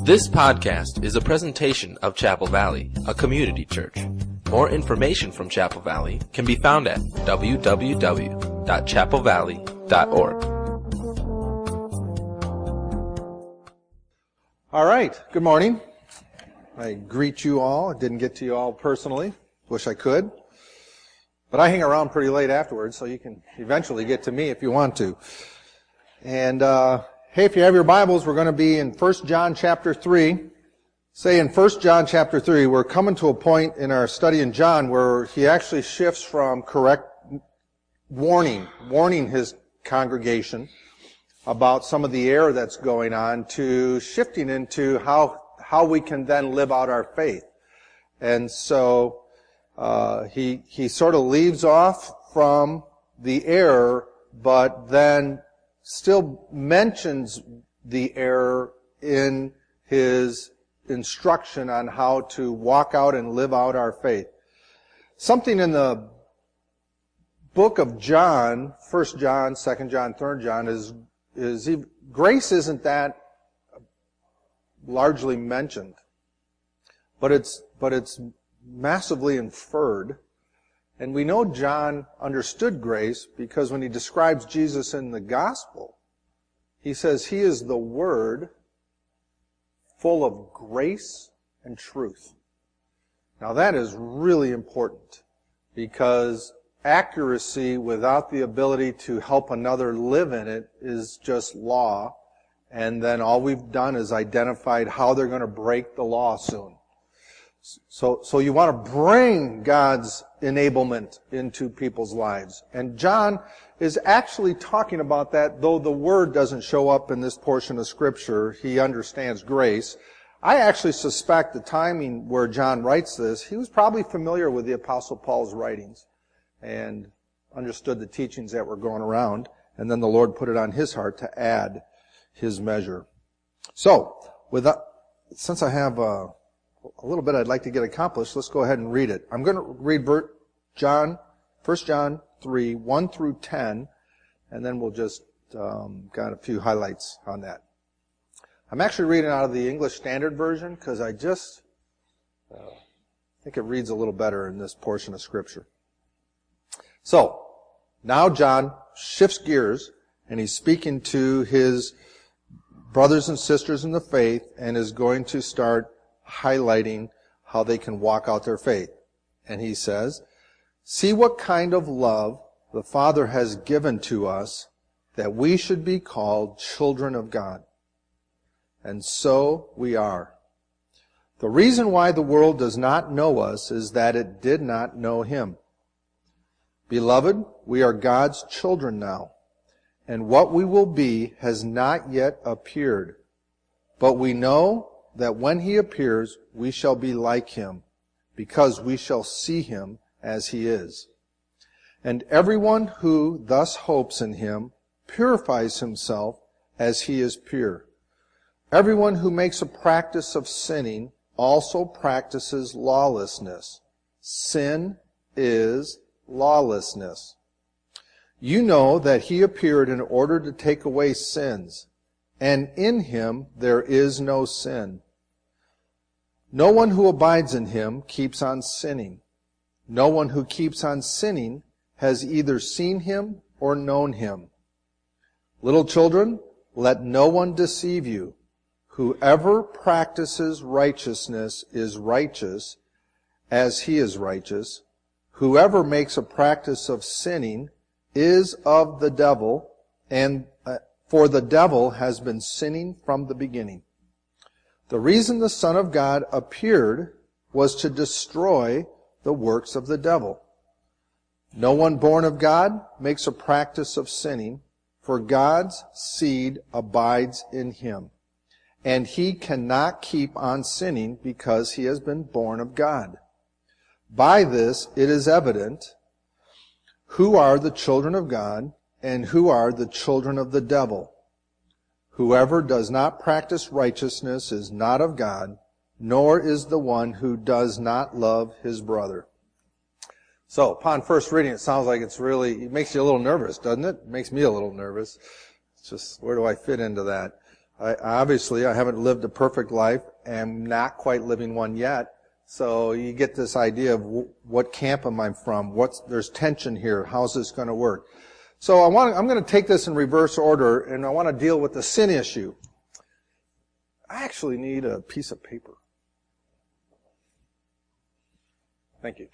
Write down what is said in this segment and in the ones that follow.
This podcast is a presentation of Chapel Valley, a community church. More information from Chapel Valley can be found at www.chapelvalley.org. All right, good morning. I greet you all. I didn't get to you all personally. Wish I could. But I hang around pretty late afterwards, so you can eventually get to me if you want to. And hey, if you have your Bibles, we're going to be in 1 John chapter 3. Say in 1 John chapter 3, we're coming to a point in our study in John where he actually shifts from correct warning his congregation about some of the error that's going on, to shifting into how we can then live out our faith. And so he sort of leaves off from the error, but then still mentions the error in his instruction on how to walk out and live out our faith. Something in the book of John, 1 John, 2 John, 3 John, is grace isn't that largely mentioned, but it's massively inferred. And we know John understood grace because when he describes Jesus in the gospel, he says he is the Word full of grace and truth. Now that is really important, because accuracy without the ability to help another live in it is just law, and then all we've done is identified how they're going to break the law soon. So you want to bring God's enablement into people's lives. And John is actually talking about that, though the word doesn't show up in this portion of Scripture. He understands grace. I actually suspect the timing where John writes this, he was probably familiar with the Apostle Paul's writings and understood the teachings that were going around, and then the Lord put it on his heart to add his measure. So, since I have a little bit I'd like to get accomplished, let's go ahead and read it. I'm going to read 1 John 3, 1 through 10, and then we'll just got a few highlights on that. I'm actually reading out of the English Standard Version because I just think it reads a little better in this portion of Scripture. So, now John shifts gears, and he's speaking to his brothers and sisters in the faith, and is going to start highlighting how they can walk out their faith. And he says, "See what kind of love the Father has given to us, that we should be called children of God. And so we are. The reason why the world does not know us is that it did not know Him. Beloved, we are God's children now, and what we will be has not yet appeared. But we know that when He appears, we shall be like Him, because we shall see Him as He is. And everyone who thus hopes in Him purifies himself as He is pure. Everyone who makes a practice of sinning also practices lawlessness. Sin is lawlessness. You know that He appeared in order to take away sins, and in Him there is no sin. No one who abides in Him keeps on sinning. No one who keeps on sinning has either seen Him or known Him. Little children, let no one deceive you. Whoever practices righteousness is righteous as he is righteous. Whoever makes a practice of sinning is of the devil, and for the devil has been sinning from the beginning. The reason the Son of God appeared was to destroy the works of the devil. No one born of God makes a practice of sinning, for God's seed abides in him, and he cannot keep on sinning because he has been born of God. By this it is evident who are the children of God and who are the children of the devil. Whoever does not practice righteousness is not of God, nor is the one who does not love his brother." So, upon first reading, it sounds like it makes you a little nervous, doesn't it? It makes me a little nervous. It's just, where do I fit into that? Obviously, I haven't lived a perfect life, and not quite living one yet. So you get this idea of what camp am I from? There's tension here. How's this going to work? So I'm going to take this in reverse order, and I want to deal with the sin issue. I actually need a piece of paper. Thank you.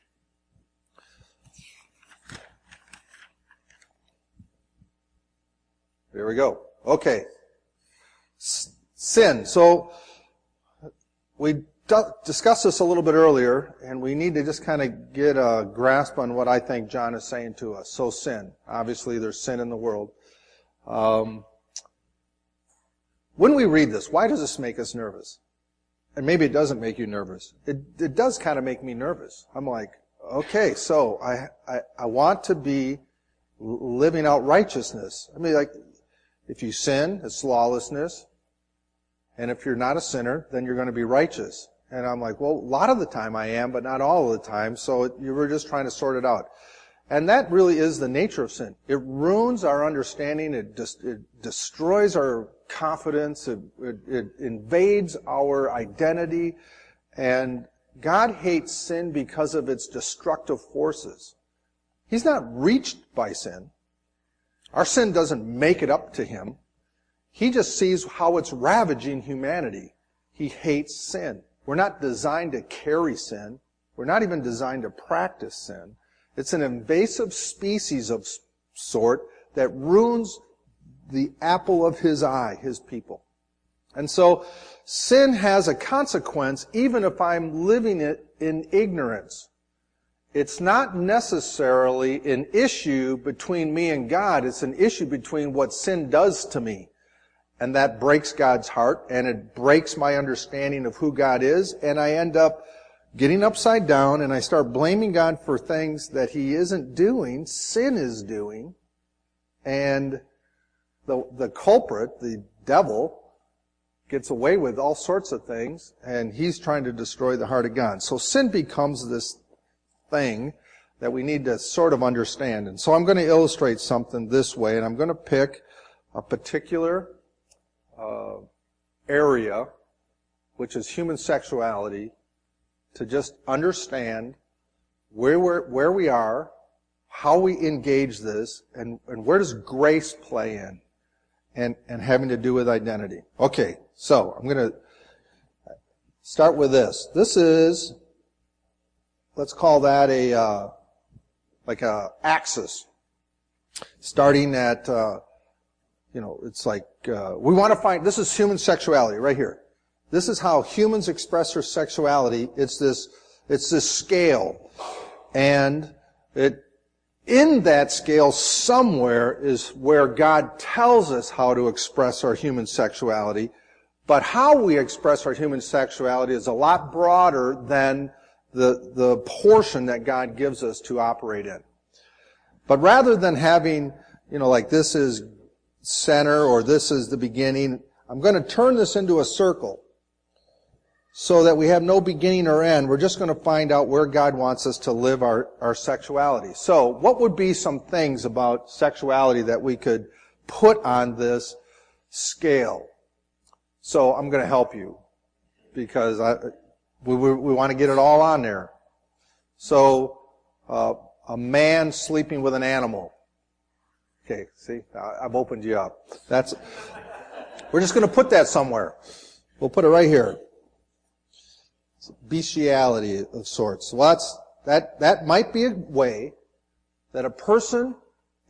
There we go. Okay. Sin. So we discussed this a little bit earlier, and we need to just kind of get a grasp on what I think John is saying to us. So sin. Obviously, there's sin in the world. When we read this, why does this make us nervous? And maybe it doesn't make you nervous. It does kind of make me nervous. I'm like, okay, so I want to be living out righteousness. I mean, like, if you sin, it's lawlessness. And if you're not a sinner, then you're going to be righteous. And I'm like, well, a lot of the time I am, but not all of the time. So you were just trying to sort it out. And that really is the nature of sin. It ruins our understanding. It destroys our confidence. It invades our identity. And God hates sin because of its destructive forces. He's not reached by sin. Our sin doesn't make it up to him. He just sees how it's ravaging humanity. He hates sin. We're not designed to carry sin. We're not even designed to practice sin. It's an invasive species of sort that ruins the apple of his eye, his people. And so sin has a consequence even if I'm living it in ignorance. It's not necessarily an issue between me and God. It's an issue between what sin does to me. And that breaks God's heart, and it breaks my understanding of who God is, and I end up getting upside down, and I start blaming God for things that He isn't doing, sin is doing, and the culprit, the devil, gets away with all sorts of things, and he's trying to destroy the heart of God. So sin becomes this thing that we need to sort of understand. And so I'm going to illustrate something this way, and I'm going to pick a particular area, which is human sexuality, to just understand where we are, how we engage this, and where does grace play in, and having to do with identity. Okay, so I'm going to start with this. This is, let's call that like a axis, starting at it's like, we want to find, this is human sexuality right here. This is how humans express their sexuality. It's this scale. And in that scale somewhere is where God tells us how to express our human sexuality. But how we express our human sexuality is a lot broader than the portion that God gives us to operate in. But rather than having, like this is center or this is the beginning, I'm going to turn this into a circle so that we have no beginning or end. We're just going to find out where God wants us to live our sexuality. So what would be some things about sexuality that we could put on this scale? So I'm going to help you because we want to get it all on there. So a man sleeping with an animal. Okay, see, I've opened you up. We're just going to put that somewhere. We'll put it right here. It's bestiality of sorts. Well, that might be a way that a person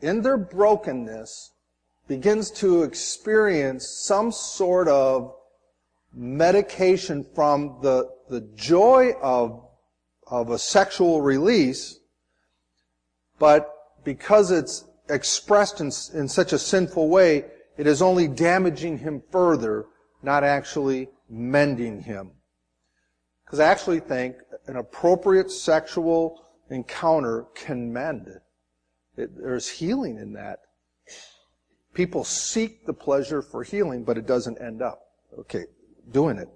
in their brokenness begins to experience some sort of medication from the joy of a sexual release, but because it's expressed in such a sinful way, it is only damaging him further, not actually mending him. Because I actually think an appropriate sexual encounter can mend. There's healing in that. People seek the pleasure for healing, but it doesn't end up, doing it.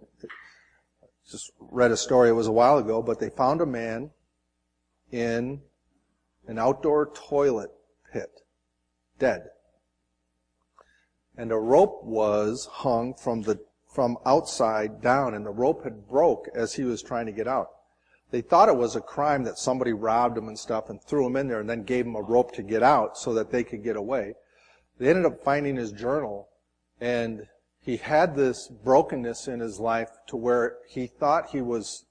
Just read a story, it was a while ago, but they found a man in an outdoor toilet pit, dead. and a rope was hung from outside down, and the rope had broke as he was trying to get out. They thought it was a crime that somebody robbed him and stuff and threw him in there and then gave him a rope to get out so that they could get away. They ended up finding his journal, and he had this brokenness in his life to where he thought he was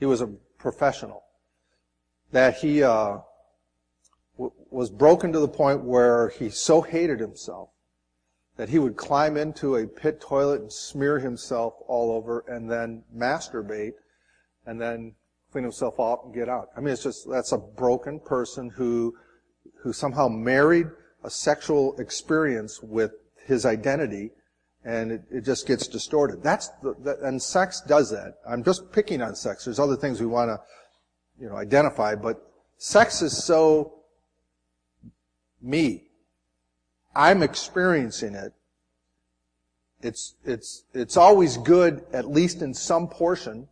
a professional. That he was broken to the point where he so hated himself that he would climb into a pit toilet and smear himself all over and then masturbate and then clean himself off and get out. I mean, that's a broken person who somehow married a sexual experience with his identity, and it just gets distorted. And sex does that. I'm just picking on sex. There's other things we want to, identify, but sex is so me. I'm experiencing it. It's always good, at least in some portion,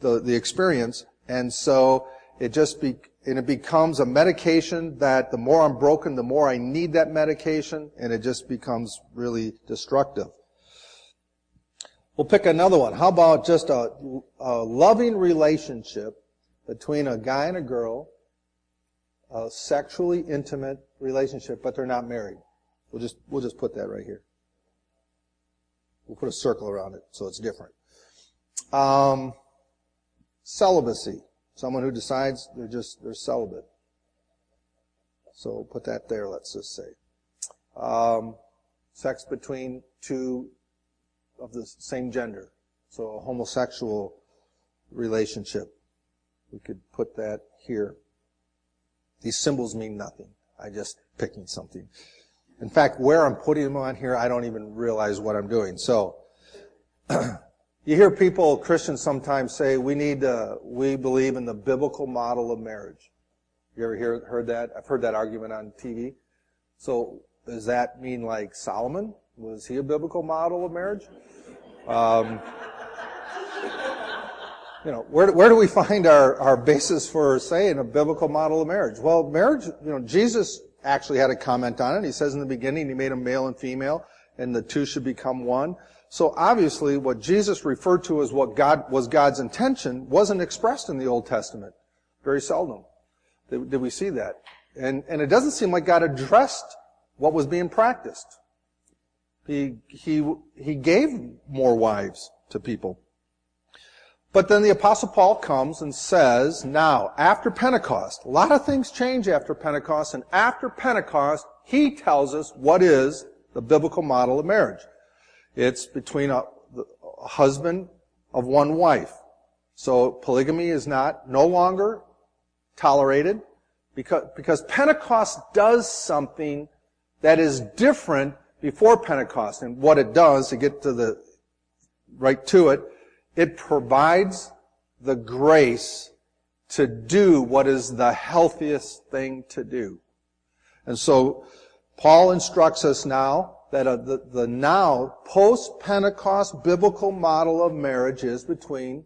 the experience, and so it becomes a medication that the more I'm broken, the more I need that medication, and it just becomes really destructive. We'll pick another one. How about just a loving relationship between a guy and a girl, a sexually intimate relationship, but they're not married? We'll just put that right here. We'll put a circle around it so it's different. Celibacy. Someone who decides they're celibate. So put that there, let's just say. Sex between two of the same gender. So a homosexual relationship. We could put that here. These symbols mean nothing. I'm just picking something. In fact, where I'm putting them on here, I don't even realize what I'm doing. So, you hear Christians sometimes say, we believe in the biblical model of marriage. You ever heard that? I've heard that argument on TV. So, does that mean like Solomon? Was he a biblical model of marriage? Where do we find our basis for saying a biblical model of marriage? Well, marriage, Jesus actually had a comment on it. He says in the beginning, he made them male and female, and the two should become one. So obviously, what Jesus referred to as what was God's intention wasn't expressed in the Old Testament. Very seldom did we see that. And it doesn't seem like God addressed what was being practiced. He gave more wives to people. But then the Apostle Paul comes and says, now, after Pentecost, a lot of things change after Pentecost, and after Pentecost, he tells us what is the biblical model of marriage. It's between a husband of one wife. So polygamy is no longer tolerated because Pentecost does something that is different before Pentecost. And what it does, to get right to it, it provides the grace to do what is the healthiest thing to do. And so Paul instructs us now that the now post-Pentecost biblical model of marriage is between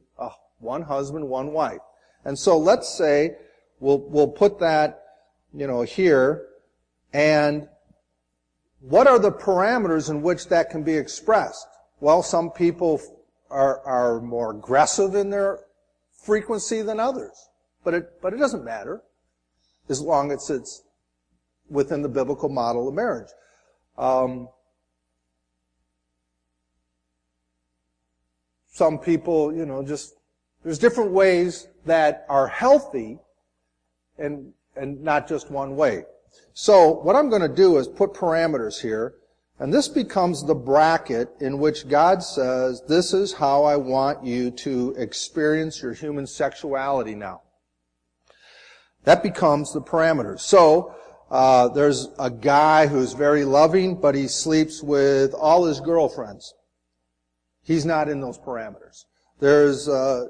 one husband, one wife. And so let's say we'll put that here, and what are the parameters in which that can be expressed? Well, some people are more aggressive in their frequency than others. But it doesn't matter as long as it's within the biblical model of marriage. Some people, there's different ways that are healthy and not just one way. So what I'm going to do is put parameters here. And this becomes the bracket in which God says, this is how I want you to experience your human sexuality now. That becomes the parameters. So, there's a guy who's very loving, but he sleeps with all his girlfriends. He's not in those parameters. There's a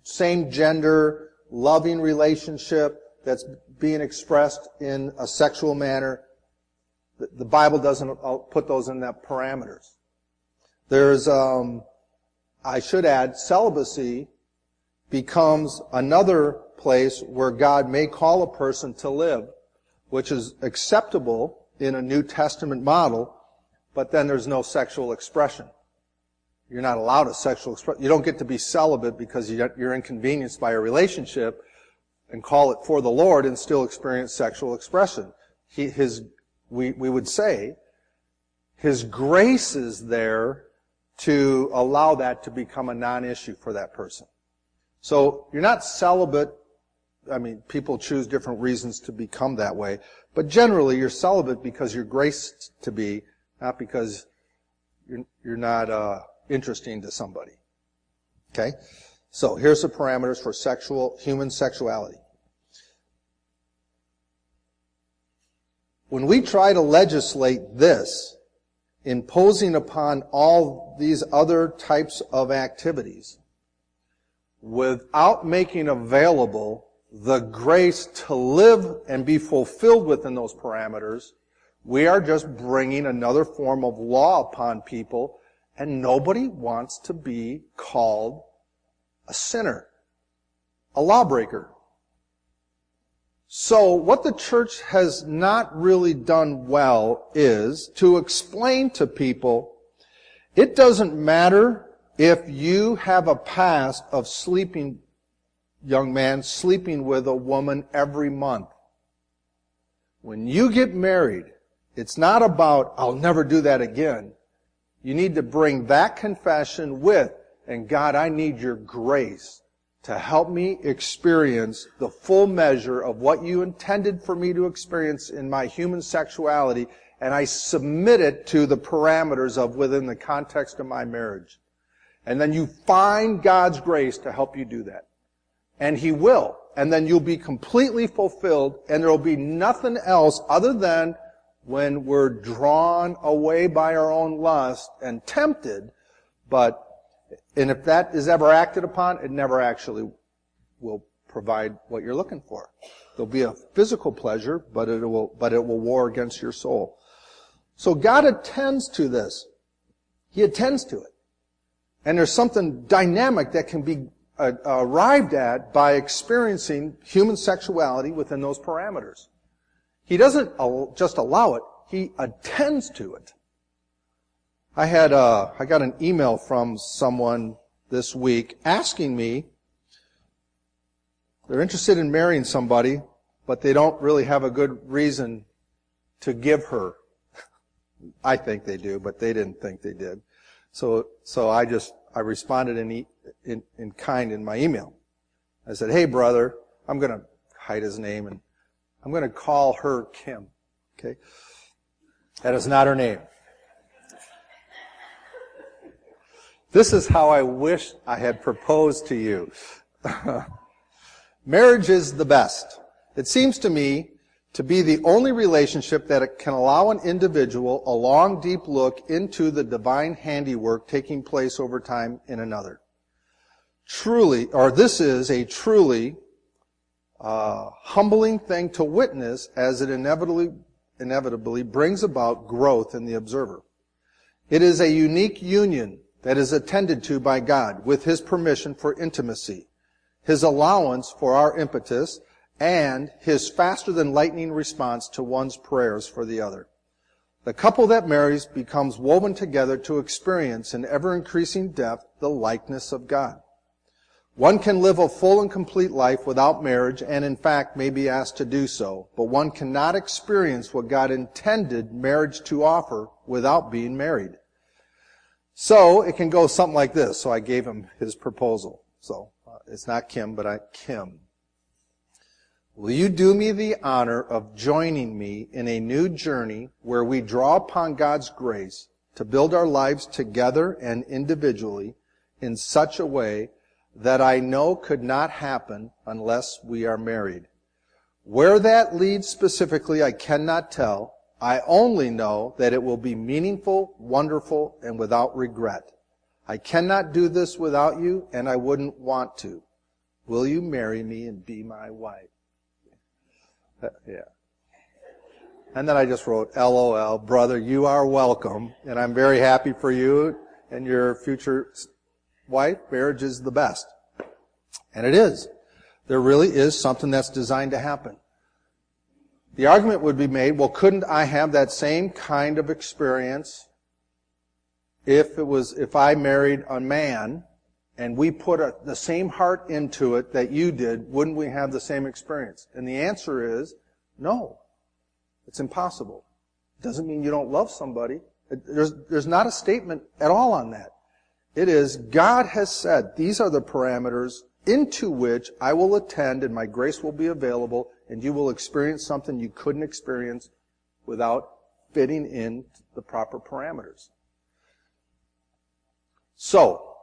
same gender, loving relationship that's being expressed in a sexual manner. The Bible doesn't put those in that parameters. There's, I should add, celibacy becomes another place where God may call a person to live, which is acceptable in a New Testament model, but then there's no sexual expression. You're not allowed a sexual expression. You don't get to be celibate because you're inconvenienced by a relationship and call it for the Lord and still experience sexual expression. We would say His grace is there to allow that to become a non-issue for that person. So you're not celibate. I mean, people choose different reasons to become that way. But generally, you're celibate because you're graced to be, not because you're not interesting to somebody. Okay? So here's the parameters for human sexuality. When we try to legislate this, imposing upon all these other types of activities, without making available the grace to live and be fulfilled within those parameters, we are just bringing another form of law upon people, and nobody wants to be called a sinner, a lawbreaker. So what the church has not really done well is to explain to people, it doesn't matter if you have a past of sleeping, young man, sleeping with a woman every month. When you get married, it's not about, I'll never do that again. You need to bring that confession with, and God, I need your grace to help me experience the full measure of what you intended for me to experience in my human sexuality, and I submit it to the parameters of within the context of my marriage. And then you find God's grace to help you do that. And He will. And then you'll be completely fulfilled, and there will be nothing else other than when we're drawn away by our own lust and tempted, and if that is ever acted upon, it never actually will provide what you're looking for. There'll be a physical pleasure, but it will war against your soul. So God attends to this. He attends to it. And there's something dynamic that can be arrived at by experiencing human sexuality within those parameters. He doesn't just allow it, He attends to it. I got an email from someone this week asking me, they're interested in marrying somebody, but they don't really have a good reason to give her. I think they do, but they didn't think they did. So I responded in kind in my email. I said, hey brother, I'm going to hide his name, and I'm going to call her Kim. Okay? That is not her name. This is how I wish I had proposed to you. Marriage is the best. It seems to me to be the only relationship that can allow an individual a long, deep look into the divine handiwork taking place over time in another. This is a truly humbling thing to witness, as it inevitably brings about growth in the observer. It is a unique union that is attended to by God with His permission for intimacy, His allowance for our impetus, and His faster-than-lightning response to one's prayers for the other. The couple that marries becomes woven together to experience in ever-increasing depth the likeness of God. One can live a full and complete life without marriage, and in fact may be asked to do so, but one cannot experience what God intended marriage to offer without being married. So it can go something like this. So I gave him his proposal. So it's not Kim, but Kim. Will you do me the honor of joining me in a new journey where we draw upon God's grace to build our lives together and individually in such a way that I know could not happen unless we are married? Where that leads specifically, I cannot tell. I only know that it will be meaningful, wonderful, and without regret. I cannot do this without you, and I wouldn't want to. Will you marry me and be my wife? Yeah. And then I just wrote, LOL, brother, you are welcome, and I'm very happy for you and your future wife. Marriage is the best. And it is. There really is something that's designed to happen. The argument would be made, well, couldn't I have that same kind of experience if I married a man and we put the same heart into it that you did, wouldn't we have the same experience? And the answer is no. It's impossible. It doesn't mean you don't love somebody. There's not a statement at all on that. It is, God has said, these are the parameters into which I will attend and my grace will be available and you will experience something you couldn't experience without fitting in the proper parameters. So,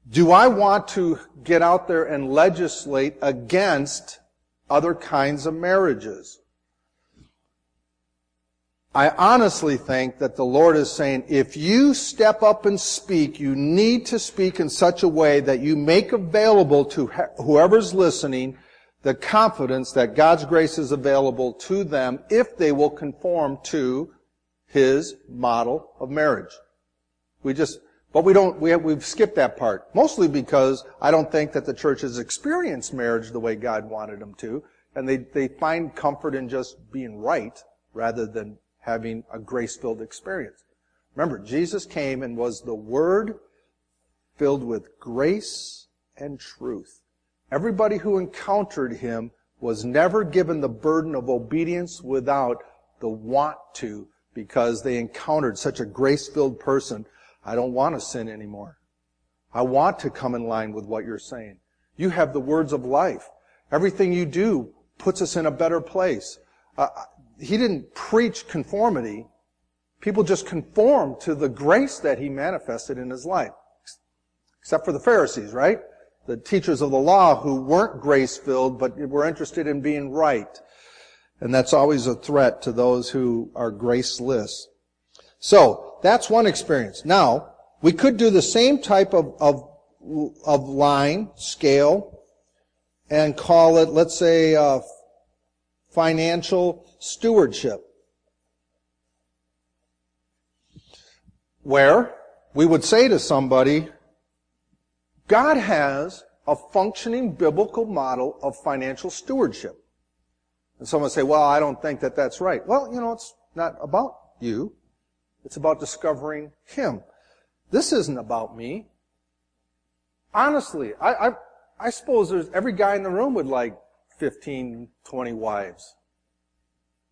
do I want to get out there and legislate against other kinds of marriages? I honestly think that the Lord is saying, if you step up and speak, you need to speak in such a way that you make available to whoever's listening the confidence that God's grace is available to them if they will conform to His model of marriage. We've skipped that part. Mostly because I don't think that the church has experienced marriage the way God wanted them to, and they find comfort in just being right rather than having a grace-filled experience. Remember, Jesus came and was the Word filled with grace and truth. Everybody who encountered Him was never given the burden of obedience without the want to, because they encountered such a grace-filled person. I don't want to sin anymore. I want to come in line with what you're saying. You have the words of life. Everything you do puts us in a better place. He didn't preach conformity. People just conformed to the grace that He manifested in His life. Except for the Pharisees, right? The teachers of the law who weren't grace-filled but were interested in being right. And that's always a threat to those who are graceless. So, that's one experience. Now, we could do the same type of line, scale, and call it, let's say, financial stewardship. Where we would say to somebody, God has a functioning biblical model of financial stewardship. And someone would say, well, I don't think that that's right. Well, it's not about you. It's about discovering Him. This isn't about me. Honestly, I suppose there's every guy in the room would like 15, 20 wives.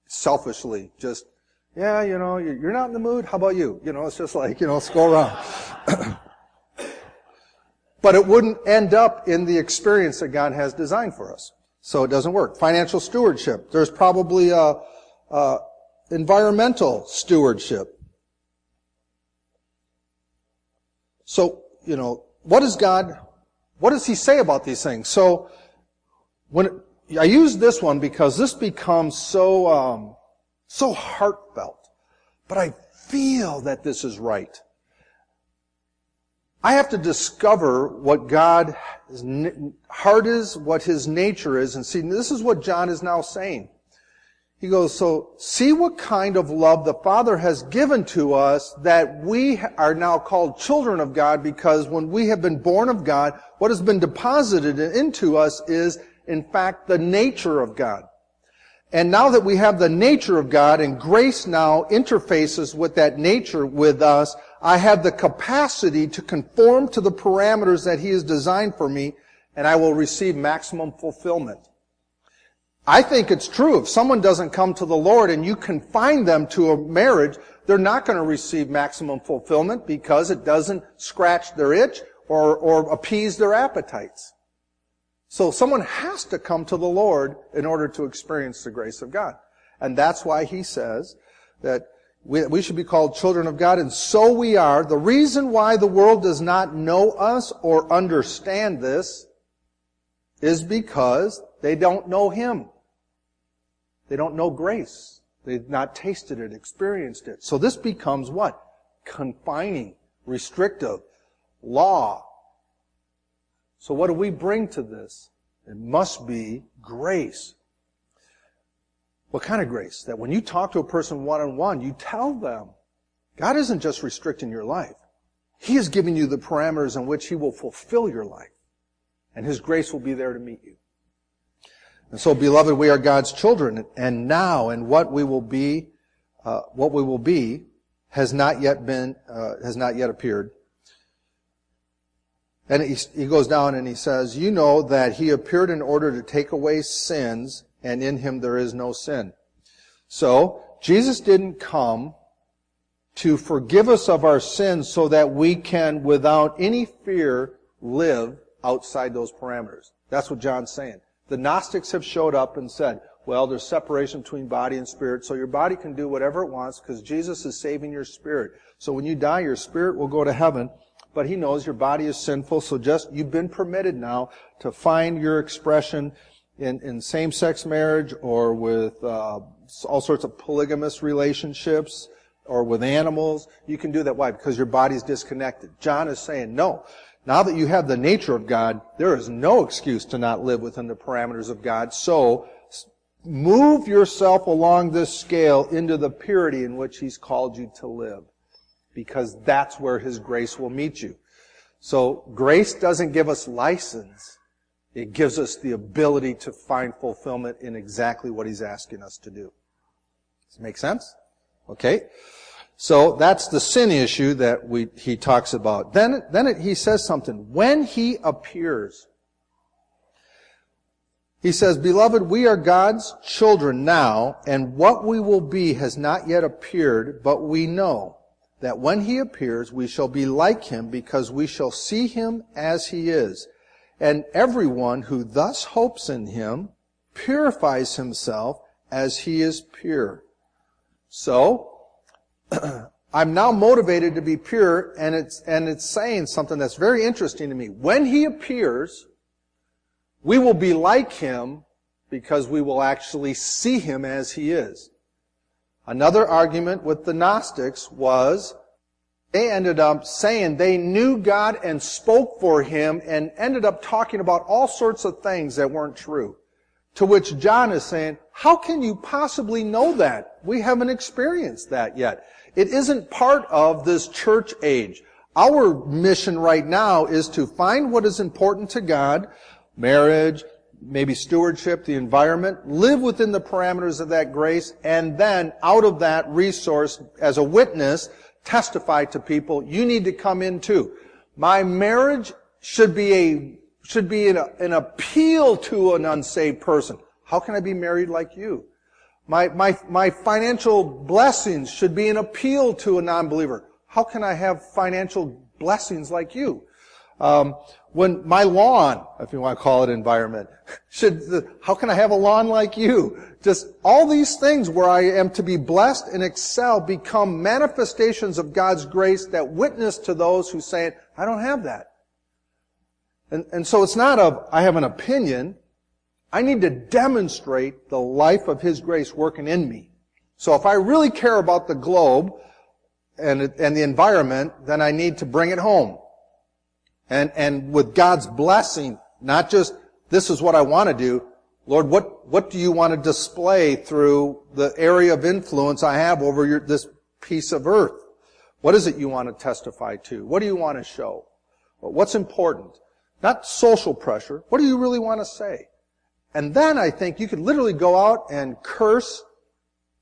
Selfishly, just, yeah, you're not in the mood. How about you? It's just like, let's go around. But it wouldn't end up in the experience that God has designed for us. So it doesn't work. Financial stewardship. There's probably environmental stewardship. So, what does He say about these things? So, I use this one because this becomes so heartfelt. But I feel that this is right. I have to discover what God's heart is, what His nature is, and see, this is what John is now saying. He goes, so see what kind of love the Father has given to us that we are now called children of God, because when we have been born of God, what has been deposited into us is, in fact, the nature of God. And now that we have the nature of God and grace now interfaces with that nature with us, I have the capacity to conform to the parameters that He has designed for me, and I will receive maximum fulfillment. I think it's true. If someone doesn't come to the Lord and you confine them to a marriage, they're not going to receive maximum fulfillment because it doesn't scratch their itch or appease their appetites. So someone has to come to the Lord in order to experience the grace of God. And that's why He says that we should be called children of God, and so we are. The reason why the world does not know us or understand this is because they don't know Him. They don't know grace. They've not tasted it, experienced it. So this becomes what? Confining, restrictive, law. So what do we bring to this? It must be grace. What kind of grace? That when you talk to a person one-on-one, you tell them, God isn't just restricting your life. He is giving you the parameters in which He will fulfill your life. And His grace will be there to meet you. And so, beloved, we are God's children, and now, and what we will be, has not yet appeared. And he goes down and he says, you know that he appeared in order to take away sins, and in him there is no sin. So, Jesus didn't come to forgive us of our sins so that we can, without any fear, live outside those parameters. That's what John's saying. The Gnostics have showed up and said, well, there's separation between body and spirit, so your body can do whatever it wants because Jesus is saving your spirit. So when you die, your spirit will go to heaven, but he knows your body is sinful, so you've been permitted now to find your expression in same-sex marriage or with all sorts of polygamous relationships or with animals. You can do that. Why? Because your body's disconnected. John is saying, no. Now that you have the nature of God, there is no excuse to not live within the parameters of God. So, move yourself along this scale into the purity in which he's called you to live. Because that's where his grace will meet you. So, grace doesn't give us license. It gives us the ability to find fulfillment in exactly what he's asking us to do. Does it make sense? Okay. So that's the sin issue that he talks about. Then he says something. When he appears, he says, Beloved, we are God's children now, and what we will be has not yet appeared, but we know that when he appears, we shall be like him, because we shall see him as he is. And everyone who thus hopes in him purifies himself as he is pure. So, I'm now motivated to be pure, and it's saying something that's very interesting to me. When he appears, we will be like him because we will actually see him as he is. Another argument with the Gnostics was they ended up saying they knew God and spoke for him and ended up talking about all sorts of things that weren't true. To which John is saying, how can you possibly know that? We haven't experienced that yet. It isn't part of this church age. Our mission right now is to find what is important to God, marriage, maybe stewardship, the environment, live within the parameters of that grace, and then out of that resource, as a witness, testify to people, you need to come in too. My marriage should be an appeal to an unsaved person. How can I be married like you? My financial blessings should be an appeal to a non-believer. How can I have financial blessings like you? When my lawn, if you want to call it environment, how can I have a lawn like you? Just all these things where I am to be blessed and excel become manifestations of God's grace that witness to those who say, I don't have that. And so it's not I have an opinion. I need to demonstrate the life of his grace working in me. So if I really care about the globe and the environment, then I need to bring it home. And with God's blessing, not just, this is what I want to do. Lord, what do you want to display through the area of influence I have over this piece of earth? What is it you want to testify to? What do you want to show? What's important? Not social pressure. What do you really want to say? And then I think you could literally go out and curse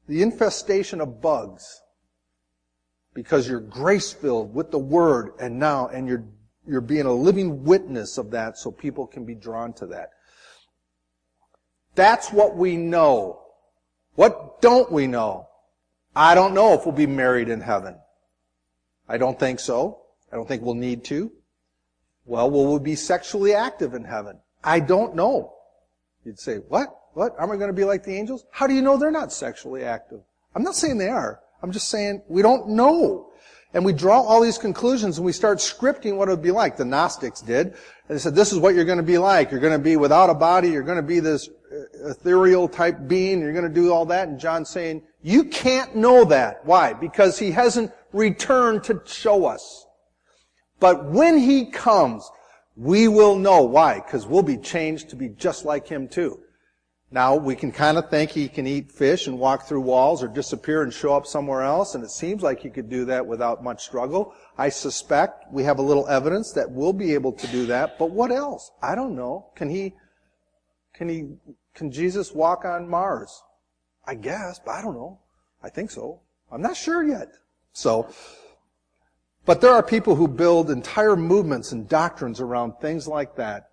the infestation of bugs because you're grace-filled with the Word and you're being a living witness of that so people can be drawn to that. That's what we know. What don't we know? I don't know if we'll be married in heaven. I don't think so. I don't think we'll need to. Well, will we be sexually active in heaven? I don't know. You'd say, what? What? Aren't we going to be like the angels? How do you know they're not sexually active? I'm not saying they are. I'm just saying we don't know. And we draw all these conclusions and we start scripting what it would be like. The Gnostics did. And they said, this is what you're going to be like. You're going to be without a body. You're going to be this ethereal type being. You're going to do all that. And John's saying, you can't know that. Why? Because he hasn't returned to show us. But when he comes, we will know. Why? Because we'll be changed to be just like him too. Now, we can kind of think he can eat fish and walk through walls or disappear and show up somewhere else, and it seems like he could do that without much struggle. I suspect we have a little evidence that we'll be able to do that, but what else? I don't know. Can Jesus walk on Mars? I guess, but I don't know. I think so. I'm not sure yet. But there are people who build entire movements and doctrines around things like that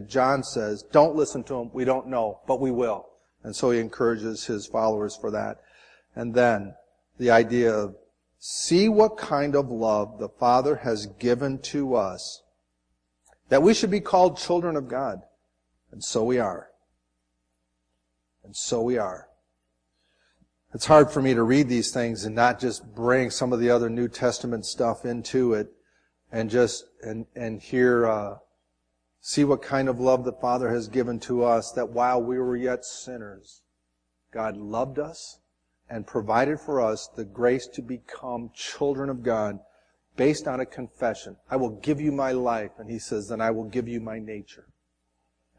John says, don't listen to them, we don't know, but we will. And so he encourages his followers for that. And then the idea of, see what kind of love the Father has given to us, that we should be called children of God. And so we are. And so we are. It's hard for me to read these things and not just bring some of the other New Testament stuff into it and just and hear, see what kind of love the Father has given to us, that while we were yet sinners, God loved us and provided for us the grace to become children of God based on a confession. I will give you my life, and he says, then I will give you my nature.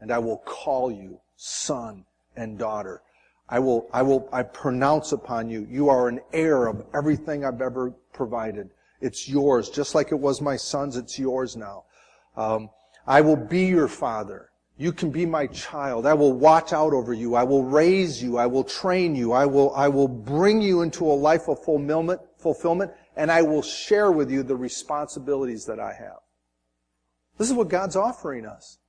And I will call you son and daughter. I pronounce upon you, you are an heir of everything I've ever provided. It's yours. Just like it was my son's, it's yours now. I will be your father. You can be my child. I will watch out over you. I will raise you. I will train you. I will bring you into a life of fulfillment, and I will share with you the responsibilities that I have. This is what God's offering us.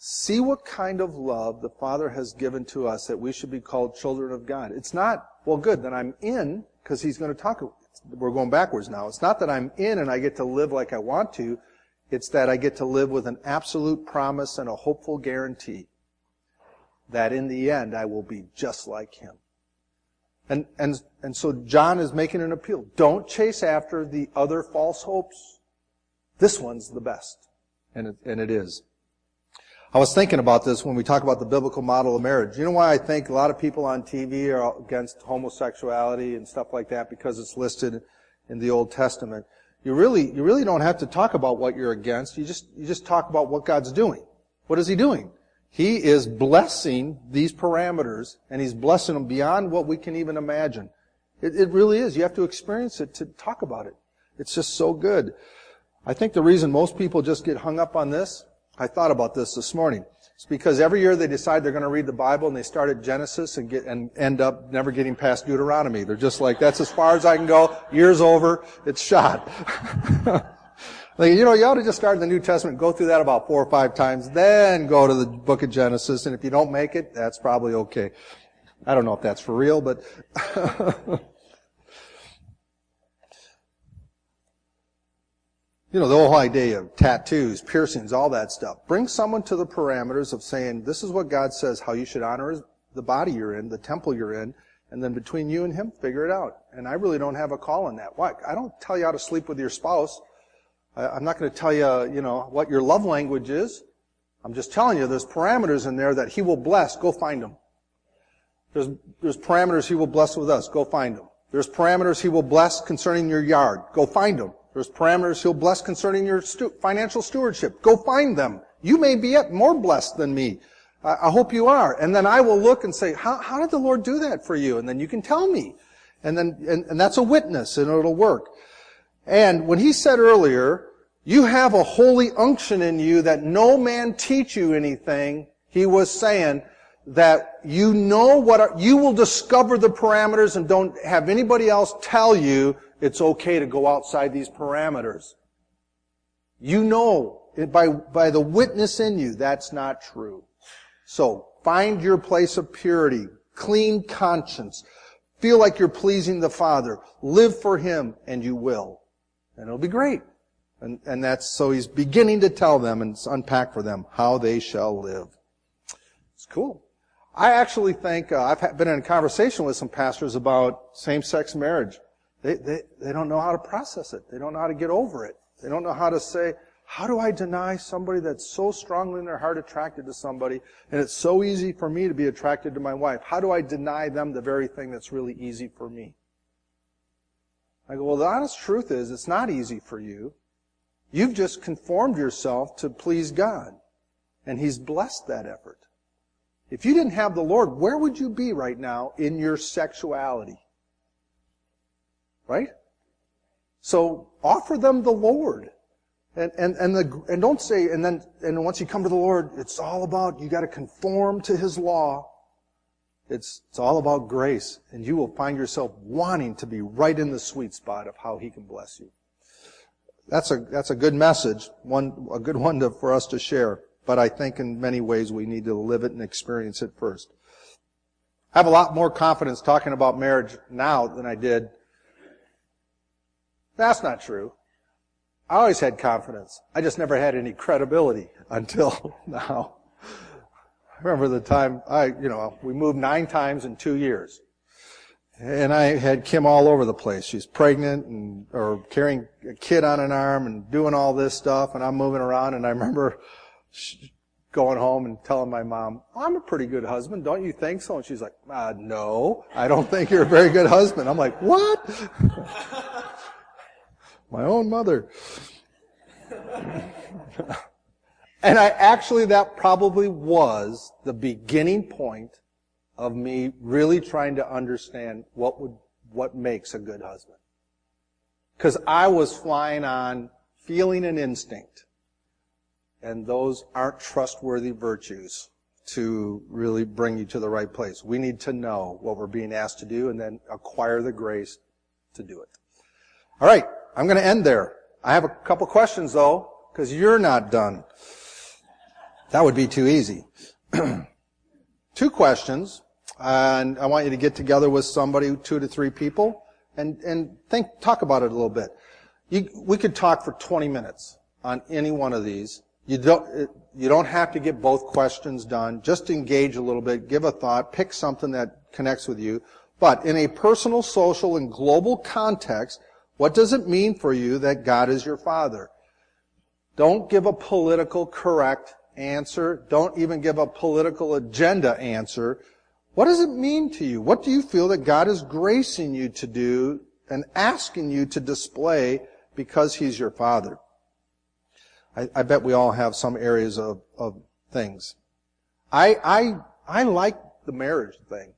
See what kind of love the Father has given to us that we should be called children of God. It's not, well, good, then I'm in, because he's going to talk, we're going backwards now. It's not that I'm in and I get to live like I want to. It's that I get to live with an absolute promise and a hopeful guarantee that in the end I will be just like him. And so John is making an appeal. Don't chase after the other false hopes. This one's the best. And it is. I was thinking about this when we talk about the biblical model of marriage. You know why I think a lot of people on TV are against homosexuality and stuff like that? Because it's listed in the Old Testament. You really don't have to talk about what you're against. You just talk about what God's doing. What is he doing? He is blessing these parameters, and he's blessing them beyond what we can even imagine. It really is. You have to experience it to talk about it. It's just so good. I think the reason most people just get hung up on this, I thought about this morning. It's because every year they decide they're going to read the Bible and they start at Genesis and end up never getting past Deuteronomy. They're just like, that's as far as I can go. Year's over. It's shot. Like, you ought to just start in the New Testament, go through that about 4 or 5 times, then go to the book of Genesis. And if you don't make it, that's probably okay. I don't know if that's for real, but the whole idea of tattoos, piercings, all that stuff. Bring someone to the parameters of saying, this is what God says, how you should honor the body you're in, the temple you're in, and then between you and him, figure it out. And I really don't have a call on that. Why? I don't tell you how to sleep with your spouse. I'm not going to tell you, what your love language is. I'm just telling you there's parameters in there that he will bless. Go find them. There's parameters he will bless with us. Go find them. There's parameters he will bless concerning your yard. Go find them. There's parameters he'll bless concerning your financial stewardship. Go find them. You may be yet more blessed than me. I hope you are. And then I will look and say, how did the Lord do that for you? And then you can tell me. And that's a witness, and it'll work. And when he said earlier, you have a holy unction in you that no man teach you anything, he was saying that you will discover the parameters and don't have anybody else tell you it's okay to go outside these parameters. You know, by the witness in you, that's not true. So, find your place of purity, clean conscience, feel like you're pleasing the Father, live for him, and you will. And it'll be great. And so he's beginning to tell them and unpack for them how they shall live. It's cool. I actually think, I've been in a conversation with some pastors about same-sex marriage. They don't know how to process it. They don't know how to get over it. They don't know how to say, how do I deny somebody that's so strongly in their heart attracted to somebody, and it's so easy for me to be attracted to my wife? How do I deny them the very thing that's really easy for me? I go, well, the honest truth is, it's not easy for you. You've just conformed yourself to please God, and he's blessed that effort. If you didn't have the Lord, where would you be right now in your sexuality? Right? So offer them the Lord. And don't say, and once you come to the Lord, it's all about, you got to conform to his law. It's all about grace, and you will find yourself wanting to be right in the sweet spot of how He can bless you. That's a good message, a good one for us to share. But I think in many ways we need to live it and experience it first. I have a lot more confidence talking about marriage now than I did. That's not true. I always had confidence. I just never had any credibility until now. I remember the time we moved 9 times in 2 years. And I had Kim all over the place. She's pregnant or carrying a kid on an arm and doing all this stuff, and I'm moving around. And I remember going home and telling my mom, I'm a pretty good husband, don't you think so? And she's like, no, I don't think you're a very good husband. I'm like, what? My own mother. And that probably was the beginning point of me really trying to understand what makes a good husband. Because I was flying on feeling and instinct. And those aren't trustworthy virtues to really bring you to the right place. We need to know what we're being asked to do and then acquire the grace to do it. All right, I'm going to end there. I have a couple questions, though, because you're not done. That would be too easy. 2 questions. And I want you to get together with somebody, 2 to 3 people, and talk about it a little bit. We could talk for 20 minutes on any one of these. You don't have to get both questions done. Just engage a little bit, give a thought, pick something that connects with you. But in a personal, social, and global context, what does it mean for you that God is your Father? Don't give a political correct answer. Don't even give a political agenda answer. What does it mean to you? What do you feel that God is gracing you to do and asking you to display because He's your Father? I bet we all have some areas of things. I like the marriage thing.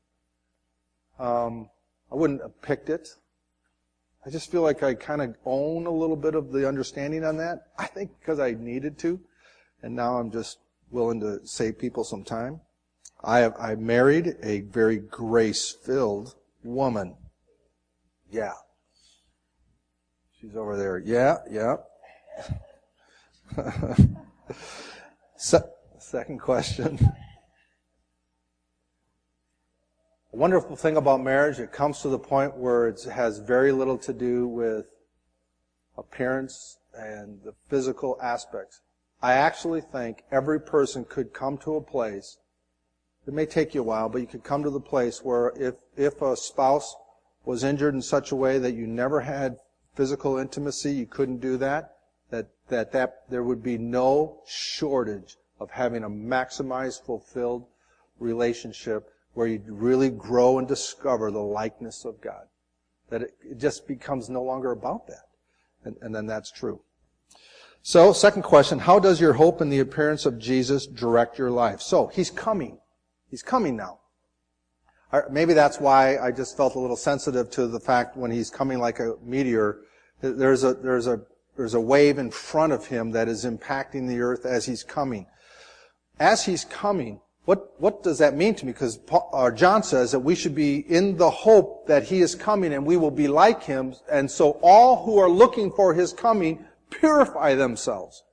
I wouldn't have picked it. I just feel like I kind of own a little bit of the understanding on that. I think because I needed to, and now I'm just willing to save people some time. I married a very grace-filled woman. Yeah. She's over there. Yeah. Second question. A wonderful thing about marriage, it comes to the point where it has very little to do with appearance and the physical aspects. I actually think every person could come to a place, it may take you a while, but you could come to the place where if a spouse was injured in such a way that you never had physical intimacy, you couldn't do that there would be no shortage of having a maximized, fulfilled relationship where you really grow and discover the likeness of God. That it just becomes no longer about that. And then that's true. So, second question, how does your hope in the appearance of Jesus direct your life? So, He's coming. He's coming now. Maybe that's why I just felt a little sensitive to the fact when He's coming like a meteor, there's a wave in front of Him that is impacting the earth as He's coming. As He's coming, what does that mean to me? Because John says that we should be in the hope that He is coming and we will be like Him. And so all who are looking for His coming purify themselves.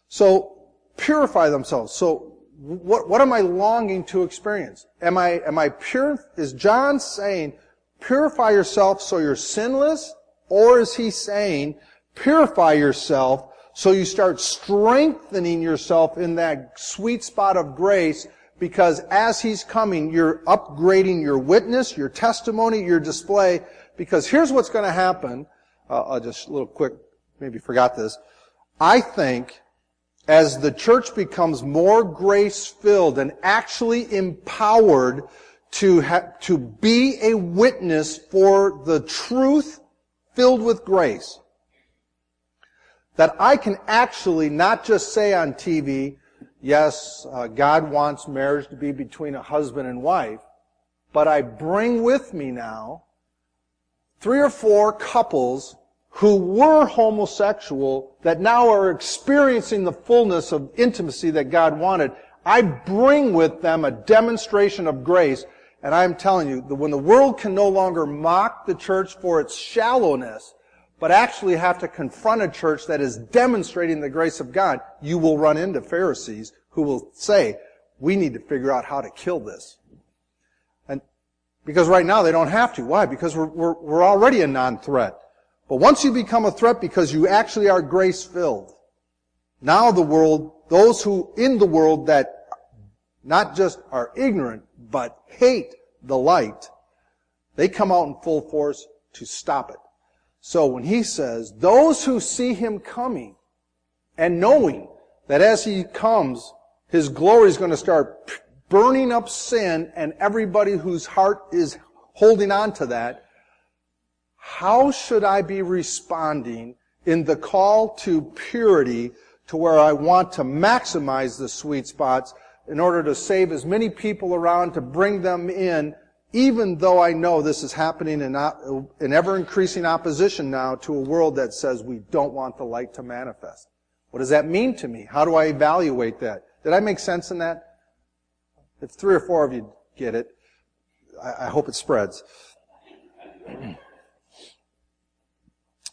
So purify themselves. So what am I longing to experience? Am I pure? Is John saying purify yourself so you're sinless? Or is he saying purify yourself so you start strengthening yourself in that sweet spot of grace, because as He's coming, you're upgrading your witness, your testimony, your display, because here's what's going to happen. I'll just a little quick, maybe forgot this. I think as the church becomes more grace-filled and actually empowered to be a witness for the truth filled with grace, that I can actually not just say on TV, yes, God wants marriage to be between a husband and wife, but I bring with me now 3 or 4 couples who were homosexual that now are experiencing the fullness of intimacy that God wanted. I bring with them a demonstration of grace And I'm telling you, when the world can no longer mock the church for its shallowness, but actually have to confront a church that is demonstrating the grace of God, you will run into Pharisees who will say, we need to figure out how to kill this. And because right now they don't have to. Why? Because we're already a non-threat. But once you become a threat because you actually are grace-filled, now the world, those who in the world that not just are ignorant, but hate the light, they come out in full force to stop it. So when he says, those who see him coming and knowing that as he comes, his glory is going to start burning up sin and everybody whose heart is holding on to that, how should I be responding in the call to purity to where I want to maximize the sweet spots in order to save as many people around, to bring them in, even though I know this is happening in ever-increasing opposition now to a world that says we don't want the light to manifest. What does that mean to me? How do I evaluate that? Did I make sense in that? If 3 or 4 of you get it, I hope it spreads.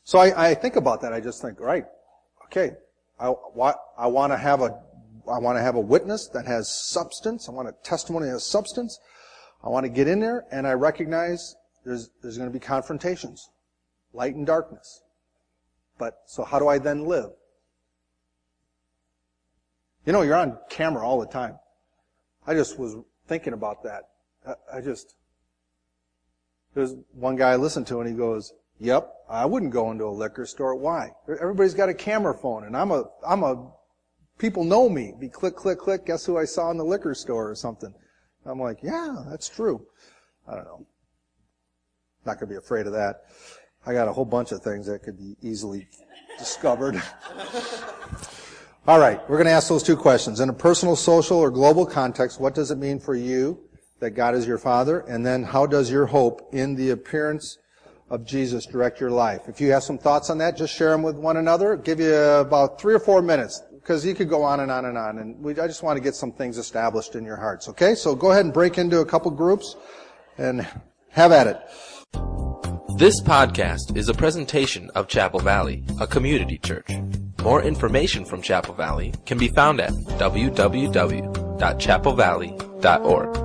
So I think about that. I just think, right, okay, I want to have a witness that has substance. I want a testimony that has substance. I want to get in there, and I recognize there's going to be confrontations, light and darkness. But so how do I then live? You know, you're on camera all the time. I just was thinking about that. There's one guy I listened to, and he goes, "Yep, I wouldn't go into a liquor store. Why? Everybody's got a camera phone, and people know me. Be click, click, click. Guess who I saw in the liquor store or something?" I'm like, yeah, that's true. I don't know. Not going to be afraid of that. I got a whole bunch of things that could be easily discovered. All right, we're going to ask those 2 questions. In a personal, social, or global context, what does it mean for you that God is your Father? And then how does your hope in the appearance of Jesus direct your life? If you have some thoughts on that, just share them with one another. Give you about 3 or 4 minutes, because you could go on and on and on. And I just want to get some things established in your hearts, okay? So go ahead and break into a couple groups and have at it. This podcast is a presentation of Chapel Valley, a community church. More information from Chapel Valley can be found at www.chapelvalley.org.